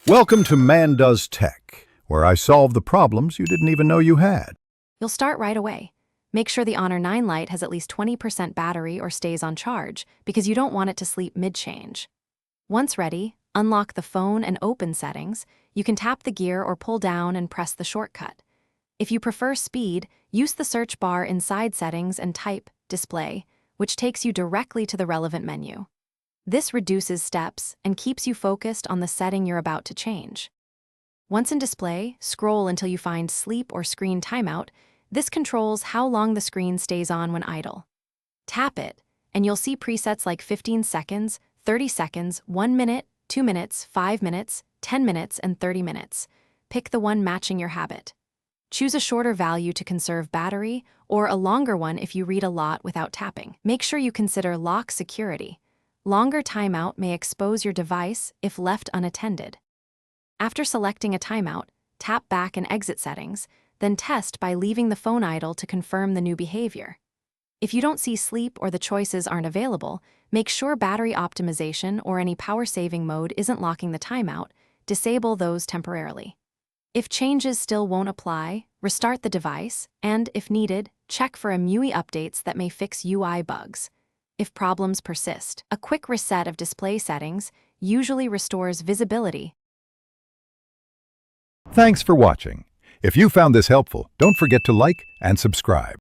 Welcome to Man Does Tech, where I solve the problems you didn't even know you had. You'll start right away. Make sure the Honor 9 Lite has at least 20% battery or stays on charge, because you don't want it to sleep mid-change. Once ready, unlock the phone and open settings. You can tap the gear or pull down and press the shortcut. If you prefer speed, use the search bar inside settings and type display, which takes you directly to the relevant menu. This reduces steps and keeps you focused on the setting you're about to change. Once in display, scroll until you find Sleep or Screen Timeout. This controls how long the screen stays on when idle. Tap it, and you'll see presets like 15 seconds, 30 seconds, 1 minute, 2 minutes, 5 minutes, 10 minutes, and 30 minutes. Pick the one matching your habit. Choose a shorter value to conserve battery, or a longer one if you read a lot without tapping. Make sure you consider lock security. Longer timeout may expose your device if left unattended. After selecting a timeout, tap back and exit settings, then test by leaving the phone idle to confirm the new behavior. If you don't see sleep or the choices aren't available, make sure battery optimization or any power-saving mode isn't locking the timeout. Disable those temporarily. If changes still won't apply, restart the device, and, if needed, check for MUI updates that may fix UI bugs. If problems persist, a quick reset of display settings usually restores visibility. Thanks for watching. If you found this helpful, don't forget to like and subscribe.